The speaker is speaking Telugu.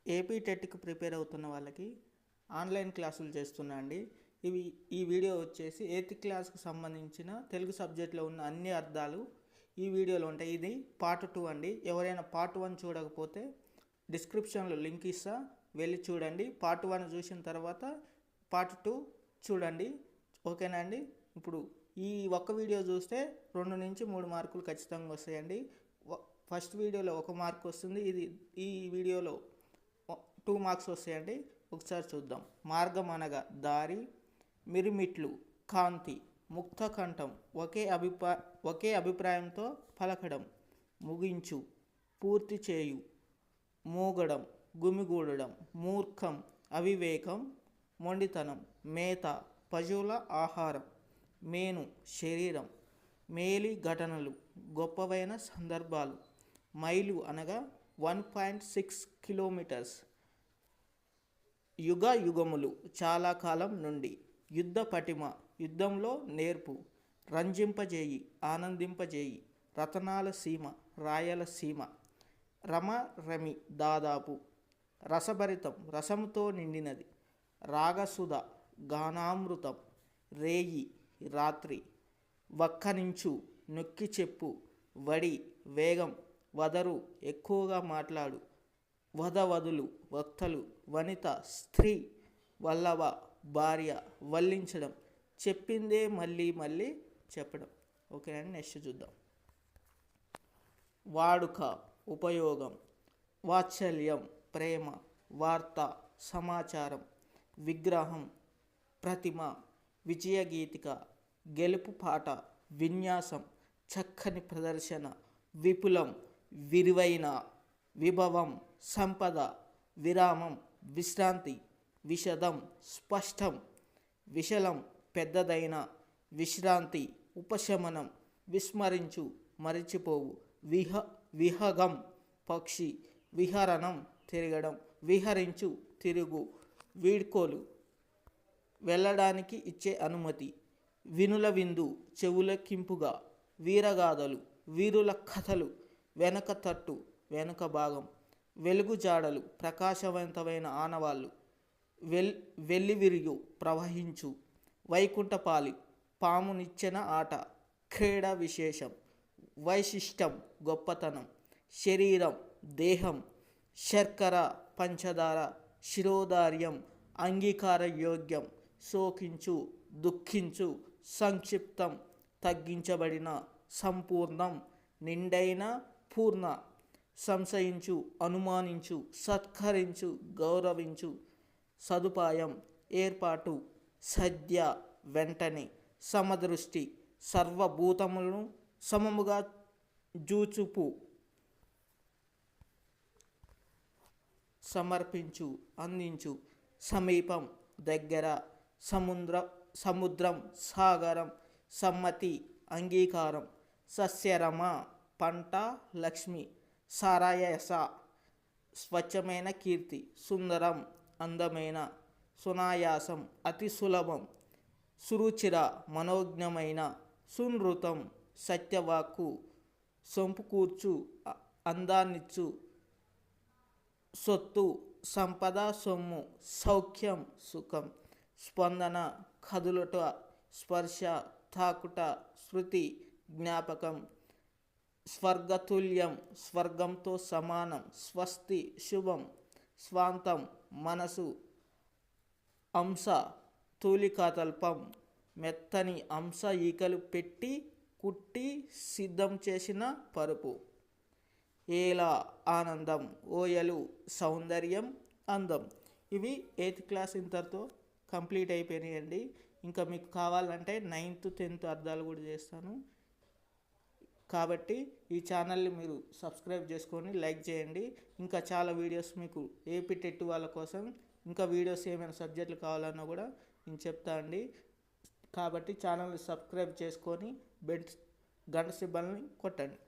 ఏపీ టెట్కి ప్రిపేర్ అవుతున్న వాళ్ళకి ఆన్లైన్ క్లాసులు చేస్తున్నా అండి. ఈ వీడియో వచ్చేసి 8th క్లాస్కి సంబంధించిన తెలుగు సబ్జెక్ట్లో ఉన్న అన్ని అర్థాలు ఈ వీడియోలో ఉంటాయి. ఇది పార్ట్ 2 అండి. ఎవరైనా పార్ట్ 1 చూడకపోతే డిస్క్రిప్షన్లో లింక్ ఇస్తా, వెళ్ళి చూడండి. పార్ట్ 1 చూసిన తర్వాత పార్ట్ 2 చూడండి. ఓకేనా అండి? ఇప్పుడు ఈ ఒక్క వీడియో చూస్తే 2 నుంచి 3 మార్కులు ఖచ్చితంగా వస్తాయండి. ఫస్ట్ వీడియోలో 1 మార్క్ వస్తుంది, ఈ వీడియోలో 2 మార్క్స్ వస్తాయండి. ఒకసారి చూద్దాం. మార్గం అనగా దారి, మిరుమిట్లు, కాంతి, ముక్తకంఠం, ఒకే అభిప్రాయంతో పలకడం, ముగించు, పూర్తి చేయు, మూగడం, గుమిగూడడం, మూర్ఖం, అవివేకం, మొండితనం, మేత, పశువుల ఆహారం, మేను, శరీరం, మేలి ఘటనలు, గొప్పవైన సందర్భాలు, మైలు అనగా 1.6 కిలోమీటర్స్, యుగ యుగములు, చాలా కాలం నుండి, యుద్ధ పటిమ, యుద్ధంలో నేర్పు, రంజింపజేయి, ఆనందింపజేయి, రతనాల సీమ, రాయలసీమ, రమ రమి, దాదాపు, రసభరితం, రసముతో నిండినది, రాగసుధ, గానామృతం, రేయి, రాత్రి, వక్కనించు, నొక్కి చెప్పు, వడి, వేగం, వదరు, ఎక్కువగా మాట్లాడు, వదవదులు, వక్తలు, వనిత, స్త్రీ, వల్లవ, భార్య, వల్లించడం, చెప్పిందే మళ్ళీ మళ్ళీ చెప్పడం. ఓకేనండి, నెక్స్ట్ చూద్దాం. వాడుక, ఉపయోగం, వాత్సల్యం, ప్రేమ, వార్త, సమాచారం, విగ్రహం, ప్రతిమ, విజయగీతిక, గెలుపు పాట, విన్యాసం, చక్కని ప్రదర్శన, విపులం, విరివైన, విభవం, సంపద, విరామం, విశ్రాంతి, విషదం, స్పష్టం, విశలం, పెద్దదైన, విశ్రాంతి, ఉపశమనం, విస్మరించు, మరిచిపోవు, విహగం, పక్షి, విహరణం, తిరగడం, విహరించు, తిరుగు, వీడ్కోలు, వెళ్ళడానికి ఇచ్చే అనుమతి, వినుల విందు, చెవులకింపుగా, వీరగాథలు, వీరుల కథలు, వెనక తట్టు, వెనుక భాగం, వెలుగు జాడలు, ప్రకాశవంతమైన ఆనవాళ్ళు, వెల్లివిరియు, ప్రవహించు, వైకుంఠపాలి, పాము నిచ్చెన ఆట, క్రీడా విశేషం, వైశిష్టం, గొప్పతనం, శరీరం, దేహం, శర్కర, పంచదార, శిరోధార్యం, అంగీకార యోగ్యం, శోకించు, దుఃఖించు, సంక్షిప్తం, తగ్గించబడిన, సంపూర్ణం, నిండైన, పూర్ణ, సంశయించు, అనుమానించు, సత్కరించు, గౌరవించు, సదుపాయం, ఏర్పాటు, సద్య, వెంటనే, సమదృష్టి, సర్వభూతములను సమముగా జూచుపు, సమర్పించు, అందించు, సమీపం, దగ్గర, సముద్రం, సాగరం, సమ్మతి, అంగీకారం, సస్యరమ, పంట, లక్ష్మి, సారాయస, స్వచ్ఛమైన కీర్తి, సుందరం, అందమైన, సునాయాసం, అతి సులభం, సురుచిర, మనోజ్ఞమైన, సునృతం, సత్యవాక్కు, సొంపుకూర్చు, అందాన్నిచ్చు, సొత్తు, సంపద, సొమ్ము, సౌఖ్యం, సుఖం, స్పందన, కదులుట, స్పర్శ, తాకుట, శృతి, జ్ఞాపకం, స్వర్గతుల్యం, స్వర్గంతో సమానం, స్వస్తి, శుభం, స్వాంతం, మనసు, అంశ, తూలికాతల్పం, మెత్తని అంశ, ఈకలు పెట్టి కుట్టి సిద్ధం చేసిన పరుపు, ఏల, ఆనందం, ఓయలు, సౌందర్యం, అందం. ఇవి 8th క్లాస్ ఇంతటితో కంప్లీట్ అయిపోయినాయండి. ఇంకా మీకు కావాలంటే 9th 10th అర్థాలు కూడా చేస్తాను. కాబట్టి ఈ ఛానల్ని మీరు సబ్స్క్రైబ్ చేసుకొని లైక్ చేయండి. ఇంకా చాలా వీడియోస్ మీకు ఏపీ టెట్ వాళ్ళ కోసం ఇంకా వీడియోస్ ఏమైనా సబ్జెక్టులు కావాలన్నా కూడా నేను చెప్తా అండి. కాబట్టి ఛానల్ని సబ్స్క్రైబ్ చేసుకొని గంట సింబల్ని కొట్టండి.